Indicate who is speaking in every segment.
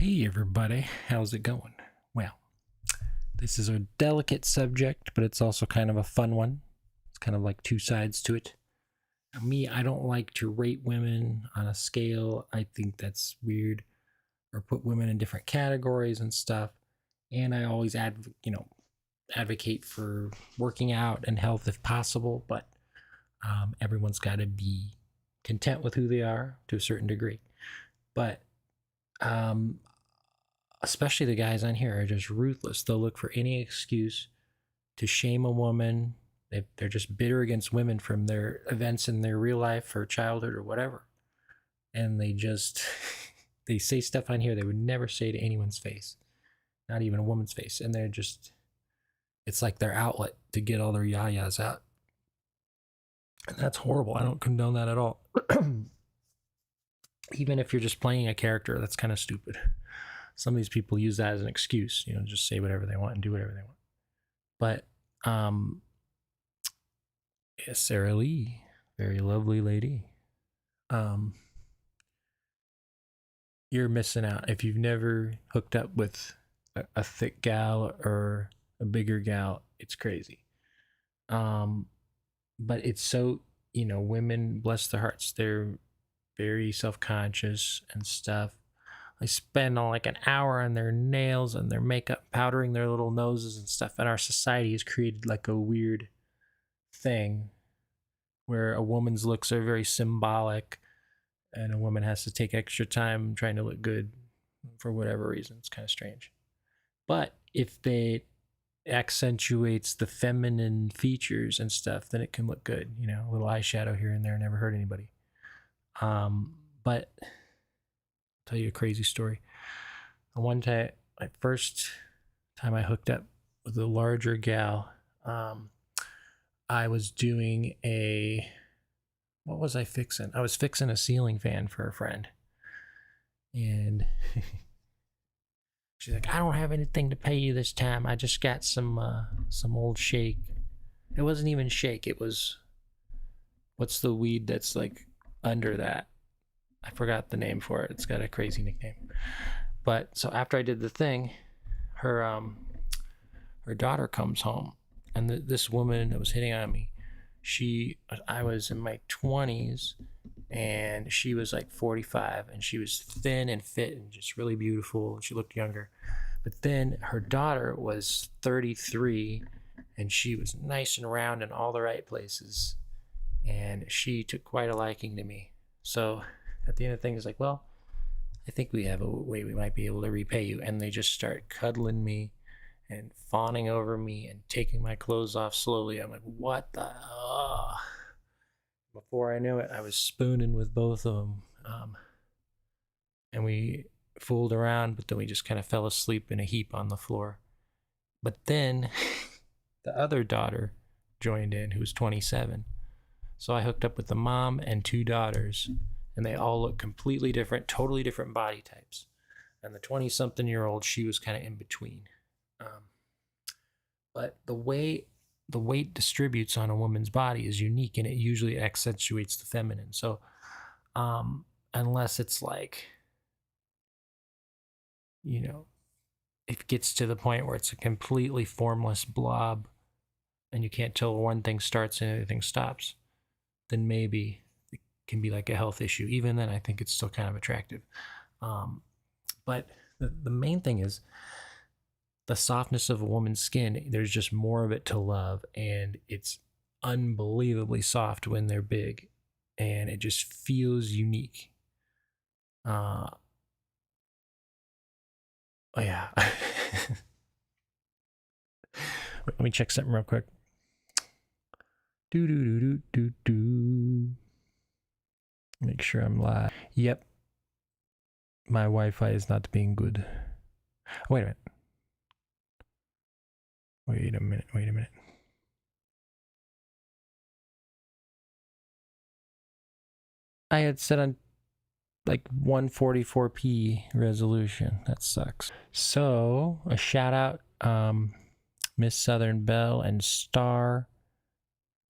Speaker 1: Hey everybody, how's it going? Well, this is a delicate subject, but it's also kind of a fun one. It's kind of like two sides to it. Me, I don't like to rate women on a scale. I think that's weird, or put women in different categories and stuff. And I always advocate for working out and health if possible, but everyone's got to be content with who they are to a certain degree. But um, especially the guys on here are just ruthless. They'll look for any excuse to shame a woman. They're just bitter against women from their events in their real life or childhood or whatever. And they say stuff on here they would never say to anyone's face, not even a woman's face. And it's like their outlet to get all their yayas out. And that's horrible. I don't condone that at all. Even if you're just playing a character, that's kind of stupid. Some of these people use that as an excuse, just say whatever they want and do whatever they want. But yeah, Sarah Lee, very lovely lady. You're missing out if you've never hooked up with a thick gal or a bigger gal. It's crazy. But it's so, women, bless their hearts, they're very self-conscious and stuff. They spend like an hour on their nails and their makeup, powdering their little noses and stuff. And our society has created like a weird thing where a woman's looks are very symbolic and a woman has to take extra time trying to look good for whatever reason. It's kind of strange. But if they accentuates the feminine features and stuff, then it can look good. A little eyeshadow here and there never hurt anybody. But I'll tell you a crazy story. One time, my first time I hooked up with a larger gal, I was doing what was I fixing? I was fixing a ceiling fan for a friend. And she's like, I don't have anything to pay you this time. I just got some old shake. It wasn't even shake. It was, what's the weed that's like under that? I forgot the name for it. It's got a crazy nickname. But so after I did the thing, her daughter comes home, and this woman that was hitting on me, I was in my 20s, and she was like 45, and she was thin and fit and just really beautiful. She looked younger. But then her daughter was 33, and she was nice and round in all the right places. And she took quite a liking to me. So at the end of things, like, well, I think we have a way we might be able to repay you. And they just start cuddling me and fawning over me and taking my clothes off slowly. I'm like, what the? Before I knew it, I was spooning with both of them. And we fooled around, but then we just kind of fell asleep in a heap on the floor. But then the other daughter joined in, who was 27. So I hooked up with the mom and two daughters, and they all look completely different, totally different body types. And the 20-something-year-old, she was kind of in between. But the way the weight distributes on a woman's body is unique, and it usually accentuates the feminine. So unless it's like, it gets to the point where it's a completely formless blob and you can't tell one thing starts and anything stops, then maybe it can be like a health issue. Even then, I think it's still kind of attractive. But the main thing is the softness of a woman's skin. There's just more of it to love, and it's unbelievably soft when they're big, and it just feels unique. Oh yeah. Let me check something real quick. Do. Make sure I'm live. Yep. My Wi-Fi is not being good. Wait a minute. I had set on like 144p resolution. That sucks. So a shout out, Miss Southern Belle and Star.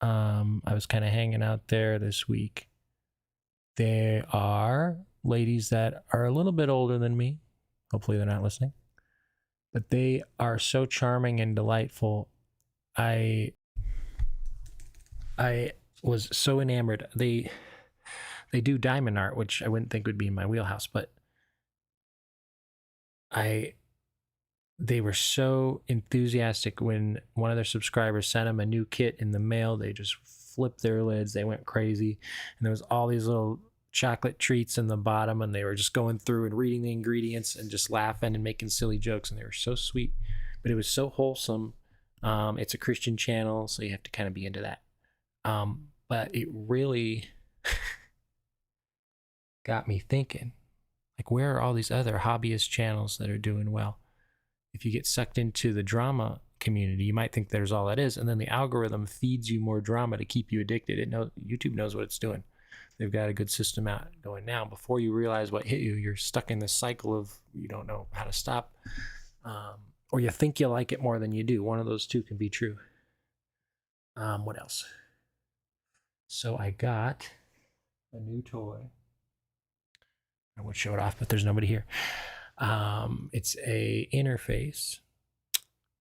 Speaker 1: I was kind of hanging out there this week. They are ladies that are a little bit older than me. Hopefully they're not listening. But they are so charming and delightful. I was so enamored. They do diamond art, which I wouldn't think would be in my wheelhouse, but they were so enthusiastic when one of their subscribers sent them a new kit in the mail. They just flipped their lids. They went crazy. And there was all these little chocolate treats in the bottom, and they were just going through and reading the ingredients and just laughing and making silly jokes. And they were so sweet, but it was so wholesome. It's a Christian channel, so you have to kind of be into that. But it really got me thinking, like, where are all these other hobbyist channels that are doing well? If you get sucked into the drama community, you might think there's all that is, and then the algorithm feeds you more drama to keep you addicted. YouTube knows what it's doing. They've got a good system out going now. Before you realize what hit you, you're stuck in this cycle of you don't know how to stop, or you think you like it more than you do. One of those two can be true. What else? So I got a new toy. I would show it off, but there's nobody here. It's a interface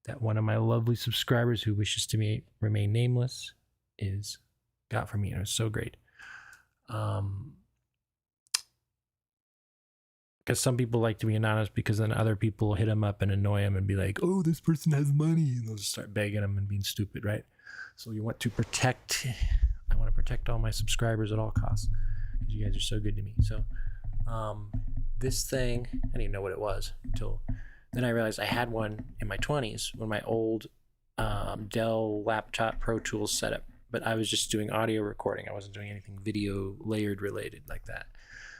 Speaker 1: that one of my lovely subscribers who wishes to remain nameless got for me, and it was so great. Because some people like to be anonymous, because then other people hit them up and annoy them and be like, oh, this person has money, and they'll just start begging them and being stupid, right? So I want to protect all my subscribers at all costs, because you guys are so good to me. So this thing, I didn't even know what it was until then I realized I had one in my 20s when my old Dell laptop Pro Tools setup, but I was just doing audio recording. I wasn't doing anything video layered related like that.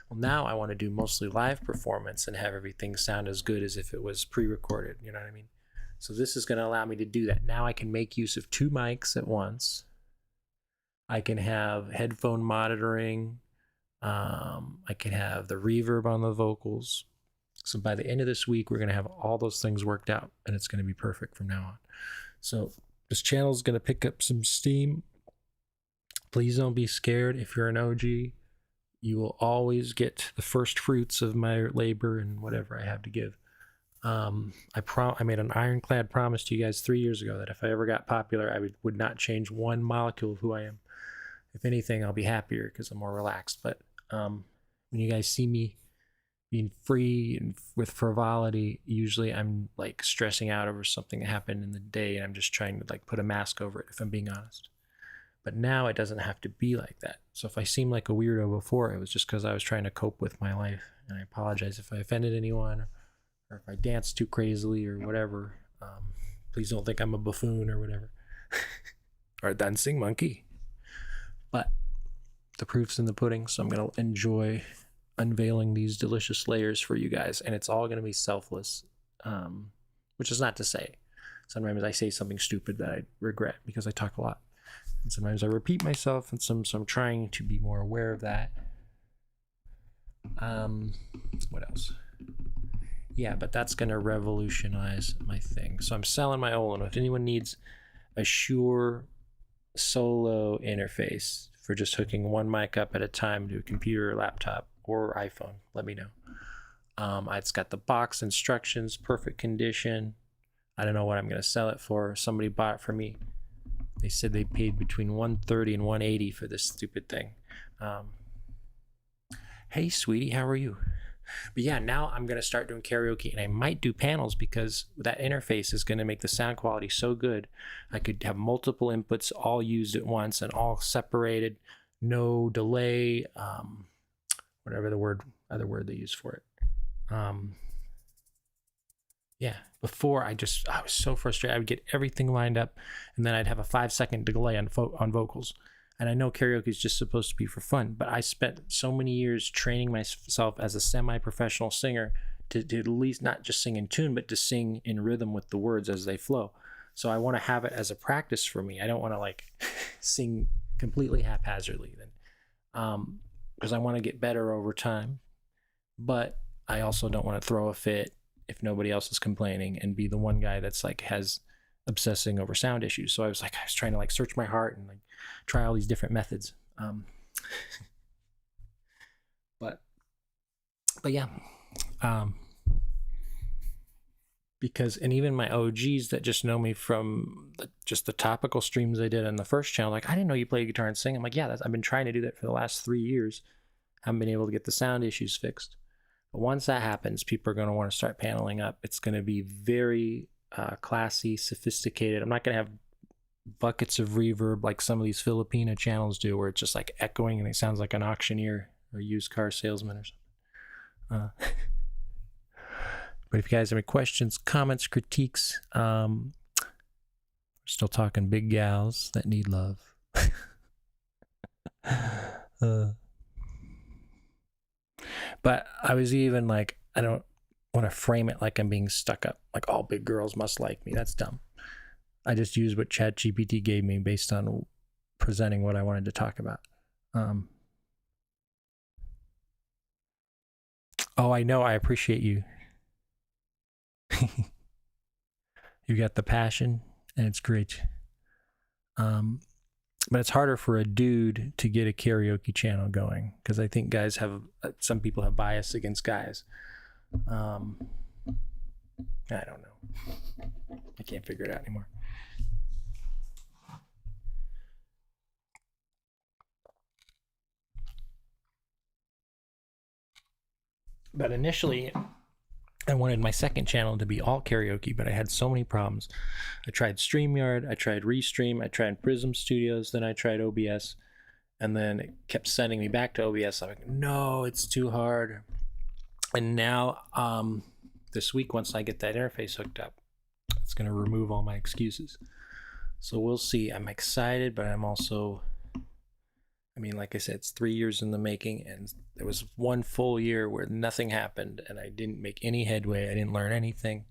Speaker 1: Well, now I want to do mostly live performance and have everything sound as good as if it was pre-recorded, you know what I mean? So this is going to allow me to do that. Now I can make use of 2 mics at once. I can have headphone monitoring. I can have the reverb on the vocals. So by the end of this week, we're going to have all those things worked out, and it's going to be perfect from now on. So this channel is going to pick up some steam. Please don't be scared. If you're an OG, you will always get the first fruits of my labor and whatever I have to give. I made an ironclad promise to you guys 3 years ago that if I ever got popular, I would not change one molecule of who I am. If anything, I'll be happier because I'm more relaxed. But when you guys see me being free and with frivolity, usually I'm like stressing out over something that happened in the day, and I'm just trying to like put a mask over it, if I'm being honest. But now it doesn't have to be like that. So if I seemed like a weirdo before, it was just because I was trying to cope with my life. And I apologize if I offended anyone, or if I danced too crazily or whatever. Please don't think I'm a buffoon or whatever. Or a dancing monkey. But the proof's in the pudding, so I'm going to enjoy unveiling these delicious layers for you guys. And it's all going to be selfless, which is not to say. Sometimes I say something stupid that I regret because I talk a lot. And sometimes I repeat myself, and so I'm trying to be more aware of that. What else? Yeah, but that's going to revolutionize my thing. So I'm selling my old one. If anyone needs a Shure solo interface for just hooking one mic up at a time to a computer or laptop or iPhone, let me know. It's got the box instructions, perfect condition. I don't know what I'm going to sell it for. Somebody bought it for me. They said they paid between $130 and $180 for this stupid thing. Hey, sweetie, how are you? But yeah, now I'm going to start doing karaoke, and I might do panels because that interface is going to make the sound quality so good. I could have multiple inputs all used at once and all separated, no delay, whatever other word they use for it. Yeah, before I was so frustrated. I would get everything lined up, and then I'd have a 5-second delay on vocals. And I know karaoke is just supposed to be for fun, but I spent so many years training myself as a semi-professional singer to at least not just sing in tune, but to sing in rhythm with the words as they flow. So I want to have it as a practice for me. I don't want to like sing completely haphazardly then, because I want to get better over time. But I also don't want to throw a fit if nobody else is complaining and be the one guy that's like has obsessing over sound issues. So I was trying to like search my heart and like try all these different methods. But yeah, because, and even my OGs that just know me from just the topical streams I did on the first channel, like, I didn't know you played guitar and sing. I'm like, yeah, I've been trying to do that for the last 3 years. Haven't been able to get the sound issues fixed. But once that happens, people are going to want to start paneling up. It's going to be very classy, sophisticated. I'm not going to have buckets of reverb like some of these Filipino channels do, where it's just like echoing and it sounds like an auctioneer or used car salesman or something. But if you guys have any questions, comments, critiques, we're still talking big gals that need love. But I was even like, I don't want to frame it like I'm being stuck up, like all big girls must like me. That's dumb. I just used what ChatGPT gave me based on presenting what I wanted to talk about. Oh, I know. I appreciate you. You got the passion, and it's great. But it's harder for a dude to get a karaoke channel going, because I think guys have, some people have bias against guys. I don't know. I can't figure it out anymore. But initially, I wanted my second channel to be all karaoke, but I had so many problems. I tried StreamYard, I tried Restream, I tried Prism Studios, then I tried OBS, and then it kept sending me back to OBS. I'm like, no, it's too hard. And now, this week, once I get that interface hooked up, it's going to remove all my excuses. So we'll see. I'm excited, but I'm also, I mean, like I said, it's 3 years in the making, and there was 1 full year where nothing happened, and I didn't make any headway. I didn't learn anything.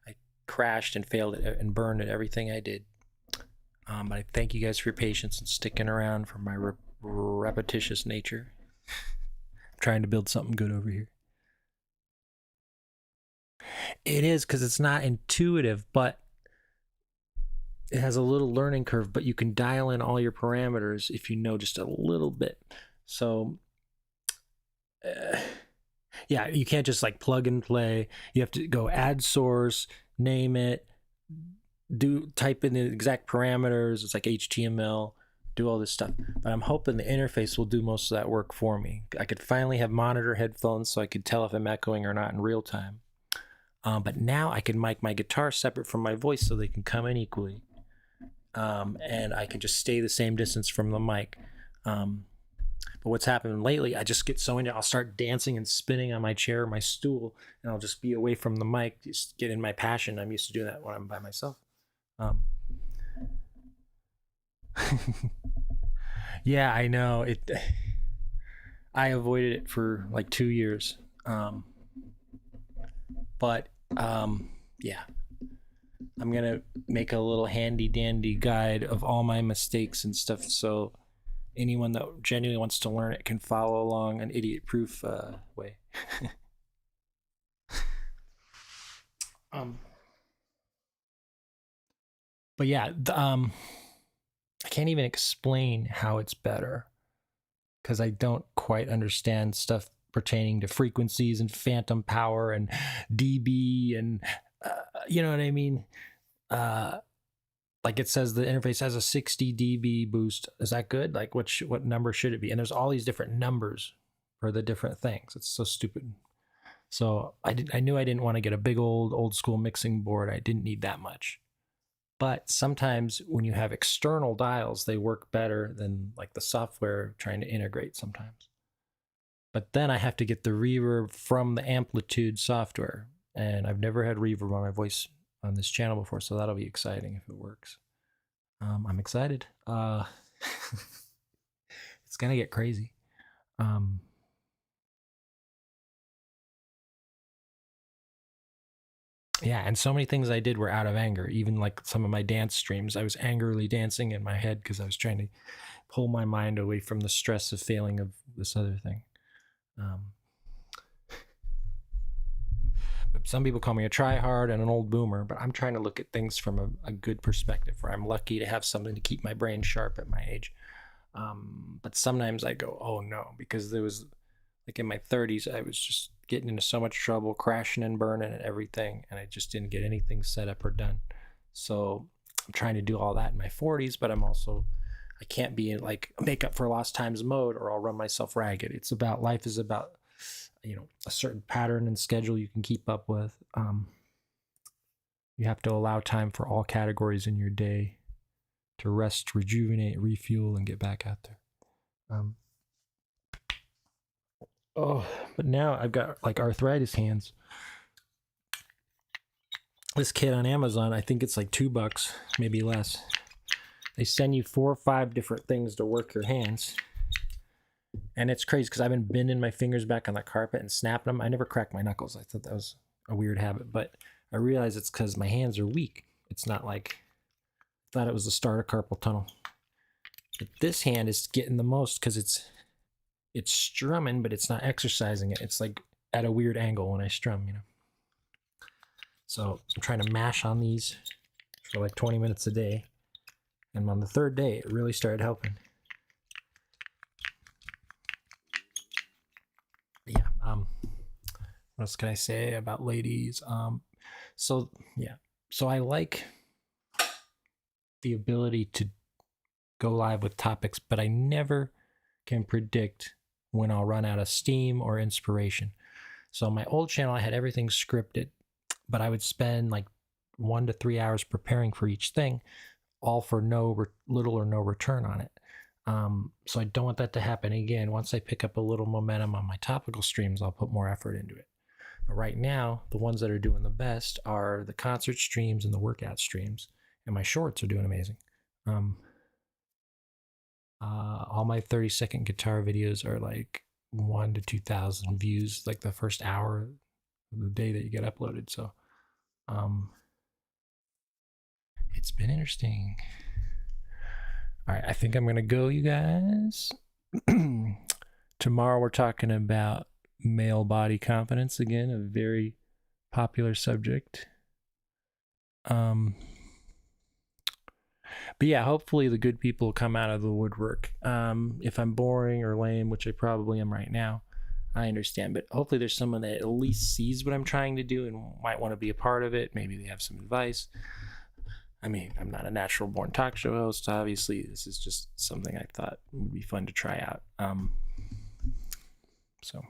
Speaker 1: I crashed and failed at and burned at everything I did. But I thank you guys for your patience and sticking around for my repetitious nature. I'm trying to build something good over here. It is, because it's not intuitive, but it has a little learning curve, but you can dial in all your parameters if you know just a little bit. So yeah, you can't just like plug and play. You have to go add source, name it, type in the exact parameters. It's like HTML, do all this stuff. But I'm hoping the interface will do most of that work for me. I could finally have monitor headphones so I could tell if I'm echoing or not in real time. But now I can mic my guitar separate from my voice so they can come in equally. And I can just stay the same distance from the mic. But what's happened lately, I just get so into it, I'll start dancing and spinning on my chair or my stool, and I'll just be away from the mic, just get in my passion. I'm used to doing that when I'm by myself. Yeah, I know it. I avoided it for like 2 years. But yeah, I'm gonna make a little handy dandy guide of all my mistakes and stuff, so anyone that genuinely wants to learn it can follow along an idiot proof way. But yeah, I can't even explain how it's better, because I don't quite understand stuff pertaining to frequencies and phantom power and dB and you know what I mean. Like it says the interface has a 60 dB boost. Is that good? Like what number should it be? And there's all these different numbers for the different things. It's so stupid. So I knew I didn't want to get a big old school mixing board. I didn't need that much. But sometimes when you have external dials, they work better than like the software trying to integrate sometimes. But then I have to get the reverb from the Amplitude software, and I've never had reverb on my voice on this channel before, so that'll be exciting if it works. I'm excited. It's gonna get crazy. Yeah, and so many things I did were out of anger. Even like some of my dance streams, I was angrily dancing in my head because I was trying to pull my mind away from the stress of failing of this other thing. Some people call me a try-hard and an old boomer, but I'm trying to look at things from a good perspective, where I'm lucky to have something to keep my brain sharp at my age. But sometimes I go, oh no, because there was like in my 30s, I was just getting into so much trouble, crashing and burning and everything, and I just didn't get anything set up or done. So I'm trying to do all that in my 40s, but I can't be in like make up for lost times mode, or I'll run myself ragged. It's about, life is about, a certain pattern and schedule you can keep up with. You have to allow time for all categories in your day to rest, rejuvenate, refuel, and get back out there. But now I've got like arthritis hands. This kit on Amazon, I think it's like $2, maybe less. They send you 4 or 5 different things to work your hands. And it's crazy because I've been bending my fingers back on the carpet and snapping them. I never cracked my knuckles. I thought that was a weird habit, but I realized it's because my hands are weak. It's not like, I thought it was the start of carpal tunnel. But this hand is getting the most because it's strumming, but it's not exercising it. It's like at a weird angle when I strum, So I'm trying to mash on these for like 20 minutes a day. And on the 3rd day, it really started helping. Yeah. What else can I say about ladies? So I like the ability to go live with topics, but I never can predict when I'll run out of steam or inspiration. So on my old channel, I had everything scripted, but I would spend like 1 to 3 hours preparing for each thing, all for little or no return on it. So I don't want that to happen again. Once I pick up a little momentum on my topical streams, I'll put more effort into it. But right now, the ones that are doing the best are the concert streams and the workout streams, and my shorts are doing amazing. All my 30-second guitar videos are like 1,000 to 2,000 views, like the first hour of the day that you get uploaded. So, it's been interesting. All right, I think I'm gonna go, you guys. Tomorrow we're talking about male body confidence again, a very popular subject. But yeah, hopefully the good people come out of the woodwork. If I'm boring or lame, which I probably am right now, I understand. But hopefully there's someone that at least sees what I'm trying to do and might want to be a part of it. Maybe they have some advice. I mean, I'm not a natural born talk show host, obviously. This is just something I thought would be fun to try out. So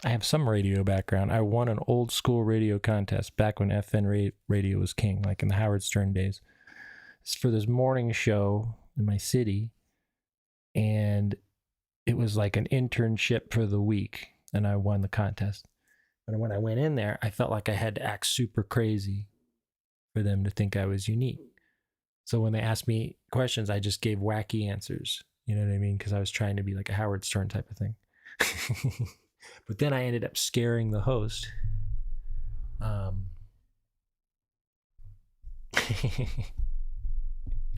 Speaker 1: I have some radio background. I won an old school radio contest back when FN radio was king, like in the Howard Stern days. It's for this morning show in my city, and it was like an internship for the week, and I won the contest. But when I went in there, I felt like I had to act super crazy for them to think I was unique. So when they asked me questions, I just gave wacky answers. You know what I mean? Because I was trying to be like a Howard Stern type of thing. But then I ended up scaring the host. And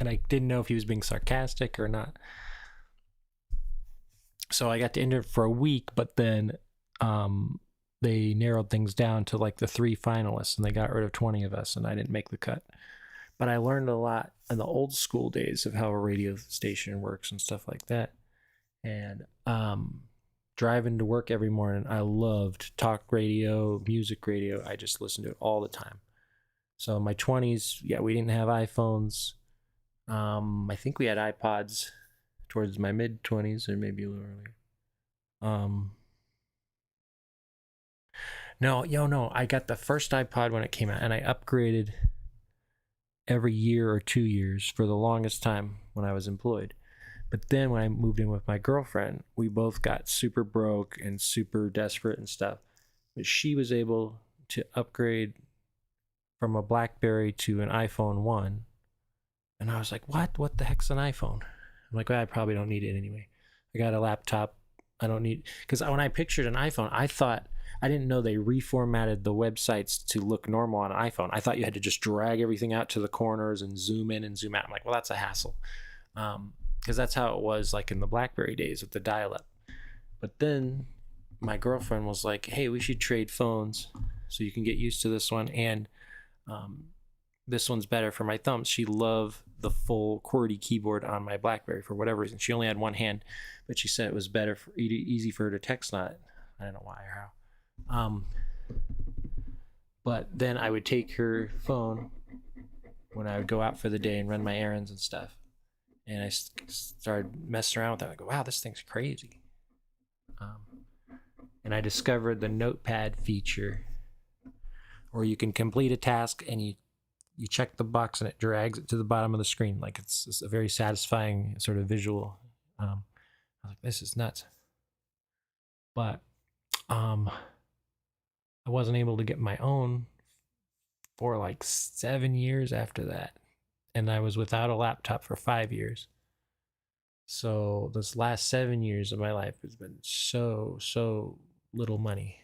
Speaker 1: I didn't know if he was being sarcastic or not. So I got to enter for a week, but then they narrowed things down to like the 3 finalists, and they got rid of 20 of us, and I didn't make the cut. But I learned a lot in the old school days of how a radio station works and stuff like that. And driving to work every morning, I loved talk radio, music radio. I just listened to it all the time. So in my 20s, yeah, we didn't have iPhones. I think we had iPods towards my mid-20s or maybe a little earlier. No, I got the first iPod when it came out, and I upgraded every year or 2 years for the longest time when I was employed. But then when I moved in with my girlfriend, we both got super broke and super desperate and stuff. But she was able to upgrade from a BlackBerry to an iPhone 1. And I was like, what the heck's an iPhone? I'm like, well, I probably don't need it anyway. I got a laptop. I don't need, because when I pictured an iPhone, I didn't know they reformatted the websites to look normal on an iPhone. I thought you had to just drag everything out to the corners and zoom in and zoom out. I'm like, well, that's a hassle. Because that's how it was like in the BlackBerry days with the dial-up. But then my girlfriend was like, hey, we should trade phones so you can get used to this one. And this one's better for my thumbs. She loved the full QWERTY keyboard on my BlackBerry for whatever reason. She only had one hand, but she said it was better, for easy for her to text on it. I don't know why or how. But then I would take her phone when I would go out for the day and run my errands and stuff. And I started messing around with it. I go, wow, this thing's crazy. And I discovered the notepad feature where you can complete a task and you check the box and it drags it to the bottom of the screen. Like it's a very satisfying sort of visual. I was like, this is nuts. But I wasn't able to get my own for like 7 years after that. And I was without a laptop for 5 years. So this last 7 years of my life has been so little money.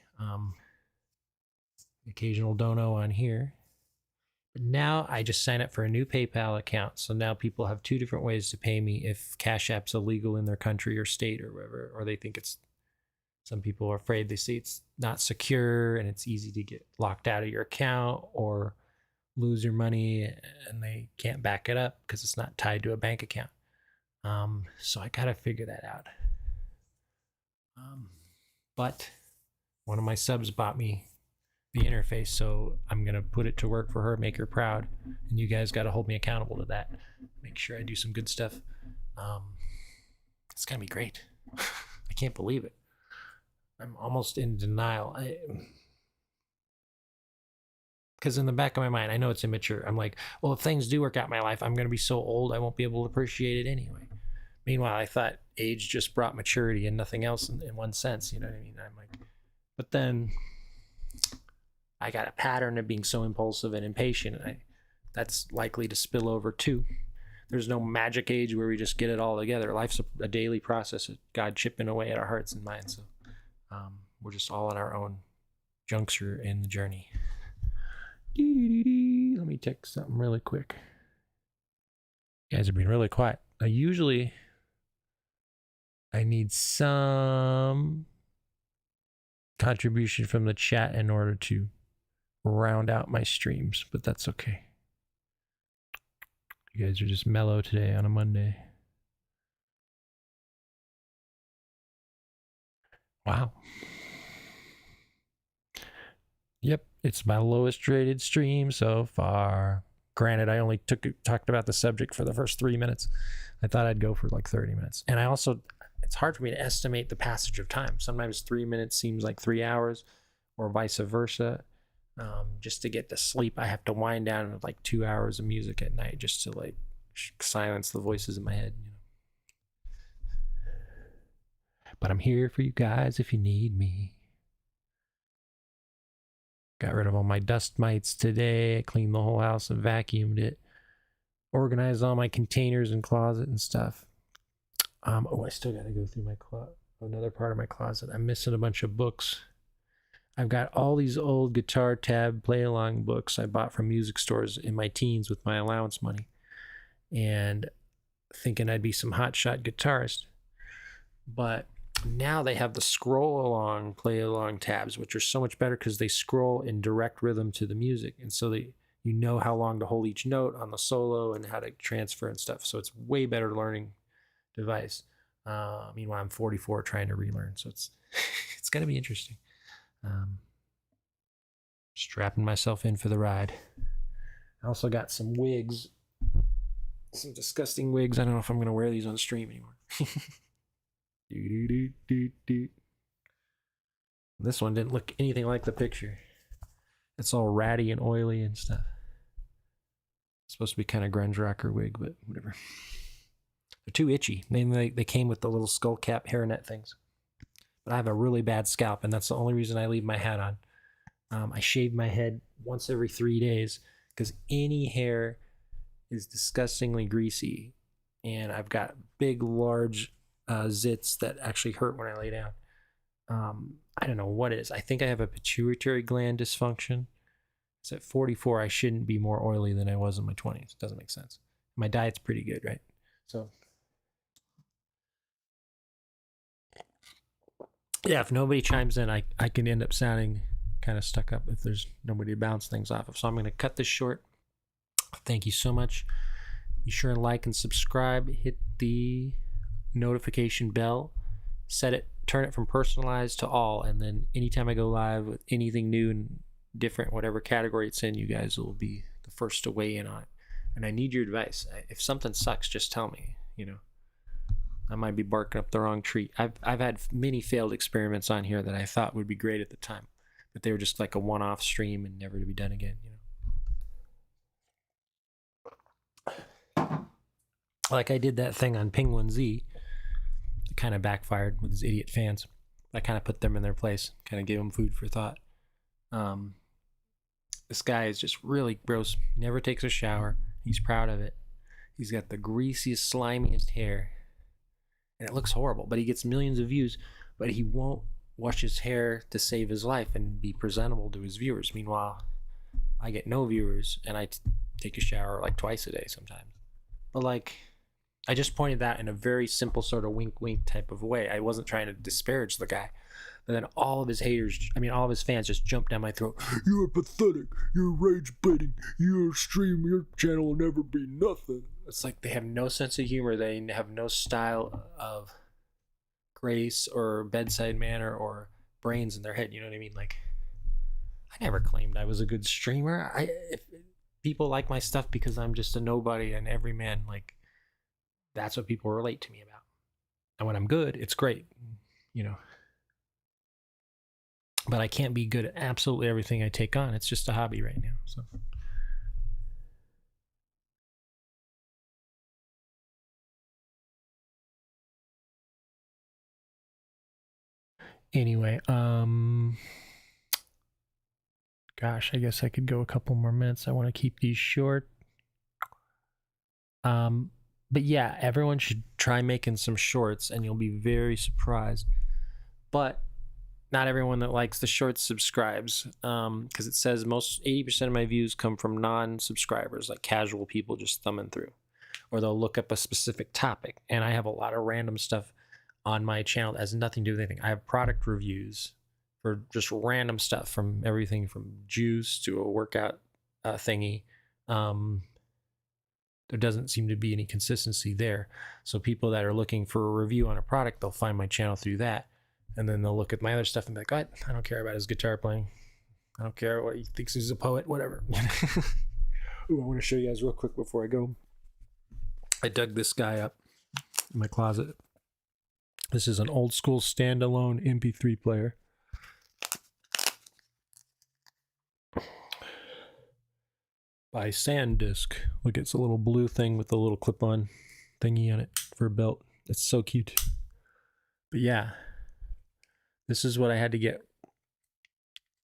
Speaker 1: Occasional dono on here. But now I just sign up for a new PayPal account. So now people have 2 different ways to pay me if Cash App's illegal in their country or state or wherever, or they think it's, some people are afraid, they say it's not secure and it's easy to get locked out of your account or lose your money and they can't back it up because it's not tied to a bank account. So I gotta figure that out. But one of my subs bought me the interface, so I'm gonna put it to work for her, make her proud, and you guys gotta hold me accountable to that. Make sure I do some good stuff. It's gonna be great. I can't believe it. I'm almost in denial. Because in the back of my mind, I know it's immature. I'm like, well, if things do work out in my life, I'm going to be so old, I won't be able to appreciate it anyway. Meanwhile, I thought age just brought maturity and nothing else in one sense. You know what I mean? I'm like, but then I got a pattern of being so impulsive and impatient. And that's likely to spill over too. There's no magic age where we just get it all together. Life's a daily process of God chipping away at our hearts and minds. So we're just all on our own juncture in the journey. Let me check something really quick. You guys are being really quiet. Usually I need some contribution from the chat in order to round out my streams, but that's okay. You guys are just mellow today on a Monday. Wow. Yep, it's my lowest rated stream so far. Granted, I only talked about the subject for the first 3 minutes. I thought I'd go for like 30 minutes. And I also, it's hard for me to estimate the passage of time. Sometimes 3 minutes seems like 3 hours or vice versa. Just to get to sleep, I have to wind down with like 2 hours of music at night just to like silence the voices in my head. You know? But I'm here for you guys if you need me. Got rid of all my dust mites today. I cleaned the whole house and vacuumed it. Organized all my containers and closet and stuff. Oh, I still got to go through my another part of my closet. I'm missing a bunch of books. I've got all these old guitar tab play-along books I bought from music stores in my teens with my allowance money. And thinking I'd be some hotshot guitarist. But now they have the scroll along, play along tabs, which are so much better because they scroll in direct rhythm to the music. And so you know how long to hold each note on the solo and how to transfer and stuff. So it's way better learning device. Meanwhile, I'm 44 trying to relearn. So it's going to be interesting. Strapping myself in for the ride. I also got some wigs. Some disgusting wigs. I don't know if I'm going to wear these on stream anymore. This one didn't look anything like the picture. It's all ratty and oily and stuff. It's supposed to be kind of grunge rocker wig, but whatever. They're too itchy. They came with the little skull cap hairnet things. But I have a really bad scalp, and that's the only reason I leave my hat on. I shave my head once every 3 days because any hair is disgustingly greasy, and I've got big, large zits that actually hurt when I lay down. I don't know what it is. I think I have a pituitary gland dysfunction. So at 44, I shouldn't be more oily than I was in my 20s. It doesn't make sense. My diet's pretty good, right? So yeah, if nobody chimes in, I can end up sounding kind of stuck up if there's nobody to bounce things off of. So I'm going to cut this short. Thank you so much. Be sure and like and subscribe. Hit the notification bell. Set it, turn it from personalized to all, and then anytime I go live with anything new and different, whatever category it's in, you guys will be the first to weigh in on it. And I need your advice. If something sucks, just tell me. I might be barking up the wrong tree. I've had many failed experiments on here that I thought would be great at the time, but they were just like a one-off stream and never to be done again. Like I did that thing on Penguin Z. It kind of backfired with his idiot fans. I kind of put them in their place, kind of gave them food for thought. This guy is just really gross. Never takes a shower. He's proud of it. He's got the greasiest, slimiest hair. And it looks horrible, but he gets millions of views, but he won't wash his hair to save his life and be presentable to his viewers. Meanwhile, I get no viewers, and I take a shower like twice a day sometimes. But like, I just pointed that in a very simple sort of wink type of way. I wasn't trying to disparage the guy. But then all of his haters, all of his fans just jumped down my throat. You're pathetic. You're rage baiting. Your stream, your channel will never be nothing. It's like they have no sense of humor. They have no style of grace or bedside manner or brains in their head. You know what I mean? Like, I never claimed I was a good streamer. If people like my stuff because I'm just a nobody and everyman, like, that's what people relate to me about. And when I'm good, it's great, But I can't be good at absolutely everything I take on. It's just a hobby right now. So anyway, gosh, I guess I could go a couple more minutes. I want to keep these short. But yeah, everyone should try making some shorts and you'll be very surprised. But not everyone that likes the shorts subscribes, because it says 80% of my views come from non-subscribers, like casual people just thumbing through, or they'll look up a specific topic. And I have a lot of random stuff on my channel that has nothing to do with anything. I have product reviews for just random stuff, from everything from juice to a workout thingy. There doesn't seem to be any consistency there. So people that are looking for a review on a product, they'll find my channel through that. And then they'll look at my other stuff and be like, I don't care about his guitar playing. I don't care what he thinks he's a poet, whatever. Ooh, I want to show you guys real quick before I go. I dug this guy up in my closet. This is an old school standalone MP3 player. By SanDisk. Look, it's a little blue thing with a little clip-on thingy on it for a belt. It's so cute. But yeah, this is what I had to get.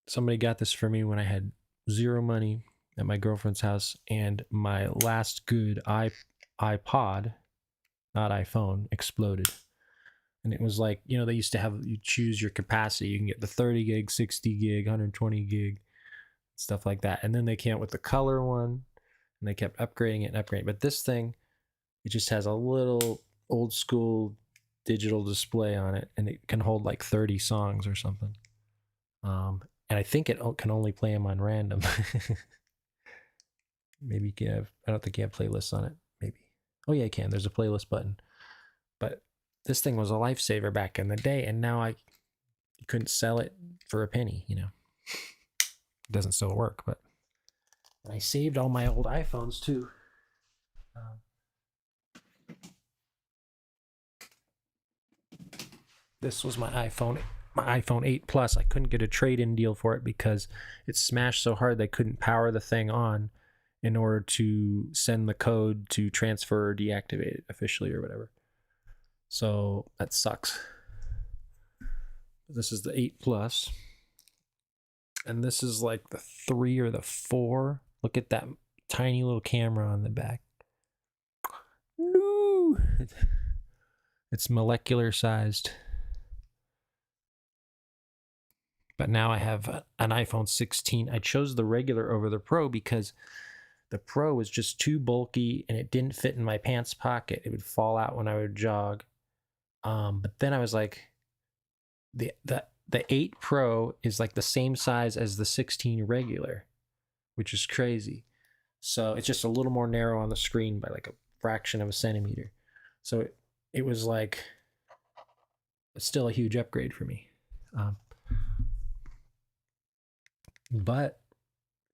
Speaker 1: Somebody got this for me when I had zero money at my girlfriend's house, and my last good iPod, not iPhone, exploded. And it was like, they used to have, you choose your capacity. You can get the 30 gig, 60 gig, 120 gig, stuff like that. And then they came out with the color one, and they kept upgrading it and upgrading. But this thing, it just has a little old school digital display on it, and it can hold like 30 songs or something. And I think it can only play them on random. Maybe you can have, I don't think you have playlists on it. Maybe. Oh yeah, you can. There's a playlist button. But this thing was a lifesaver back in the day, and now you couldn't sell it for a penny, It doesn't still work, but I saved all my old iPhones too. This was my iPhone 8 Plus. I couldn't get a trade-in deal for it because it smashed so hard they couldn't power the thing on in order to send the code to transfer or deactivate it officially or whatever. So that sucks. This is the 8 Plus. And this is like the 3 or the 4. Look at that tiny little camera on the back. No! It's molecular sized. But now I have an iPhone 16. I chose the regular over the Pro because the Pro was just too bulky and it didn't fit in my pants pocket. It would fall out when I would jog. But then I was like, the 8 Pro is like the same size as the 16 regular, which is crazy. So it's just a little more narrow on the screen by like a fraction of a centimeter. So it was like, it's still a huge upgrade for me. But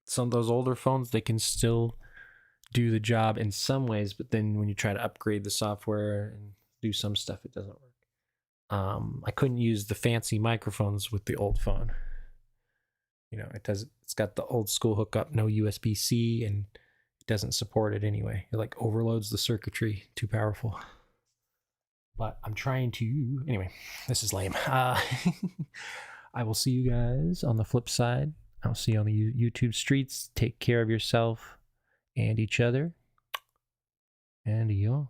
Speaker 1: some of those older phones, they can still do the job in some ways, but then when you try to upgrade the software and do some stuff, it doesn't work. I couldn't use the fancy microphones with the old phone. You know, it's got the old school hookup, no USB-C, and it doesn't support it anyway. It like overloads the circuitry, too powerful. But I'm trying to, anyway, this is lame. I will see you guys on the flip side. I'll see you on the YouTube streets. Take care of yourself and each other. And yo.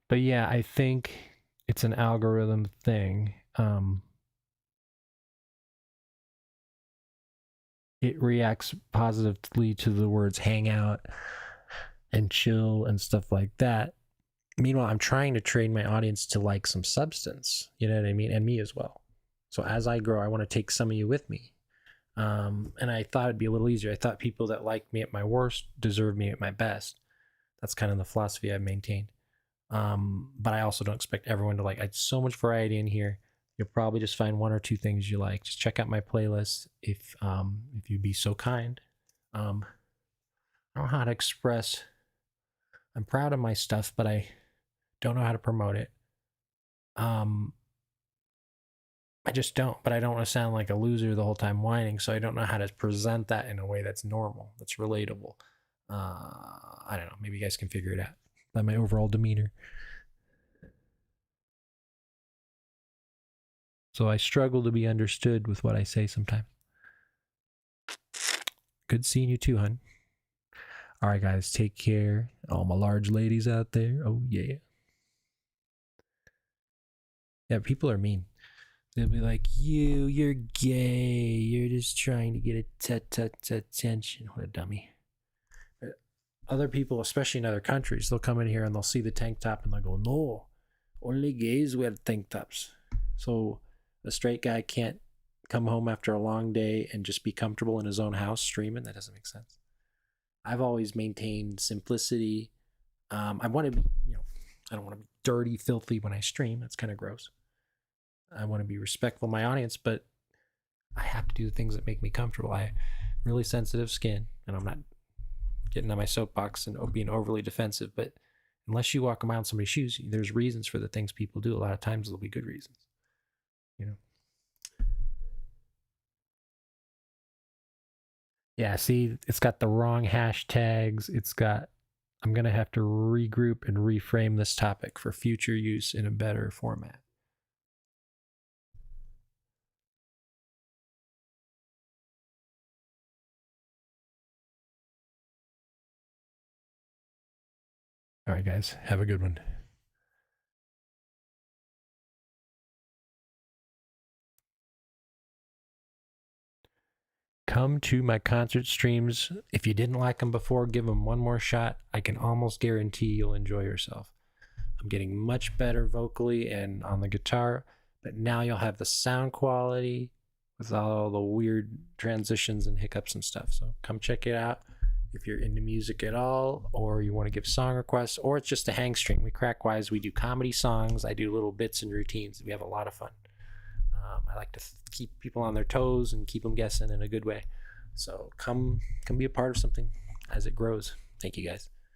Speaker 1: But yeah, I think it's an algorithm thing. It reacts positively to the words hangout and chill and stuff like that. Meanwhile, I'm trying to train my audience to like some substance, you know what I mean? And me as well. So as I grow, I want to take some of you with me. And I thought it'd be a little easier. I thought people that liked me at my worst deserved me at my best. That's kind of the philosophy I've maintained. But I also don't expect everyone to like. I had so much variety in here. You'll probably just find one or two things you like. Just check out my playlist if you'd be so kind. I don't know how to express. I'm proud of my stuff, but I don't know how to promote it. I just don't. But I don't want to sound like a loser the whole time whining, so I don't know how to present that in a way that's normal, that's relatable. I don't know. Maybe you guys can figure it out by my overall demeanor. So I struggle to be understood with what I say sometimes. Good seeing you too, hun. All right, guys, take care. All my large ladies out there. Oh, yeah. Yeah, people are mean. They'll be like, you're gay. You're just trying to get attention. What a dummy. Other people, especially in other countries, they'll come in here and they'll see the tank top and they'll go, no, only gays wear tank tops. So a straight guy can't come home after a long day and just be comfortable in his own house streaming. That doesn't make sense. I've always maintained simplicity. I want to be, I don't want to be dirty, filthy when I stream. That's kind of gross. I want to be respectful of my audience, but I have to do the things that make me comfortable. I have really sensitive skin, and I'm not getting on my soapbox and being overly defensive, but unless you walk around somebody's shoes, there's reasons for the things people do. A lot of times there'll be good reasons, Yeah, see, it's got the wrong hashtags. I'm going to have to regroup and reframe this topic for future use in a better format. All right, guys, have a good one. Come to my concert streams. If you didn't like them before, give them one more shot. I can almost guarantee you'll enjoy yourself. I'm getting much better vocally and on the guitar, but now you'll have the sound quality with all the weird transitions and hiccups and stuff. So come check it out. If you're into music at all, or you want to give song requests, or it's just a hang stream. We crack wise. We do comedy songs. I do little bits and routines. We have a lot of fun. I like to keep people on their toes and keep them guessing in a good way. So come be a part of something as it grows. Thank you, guys.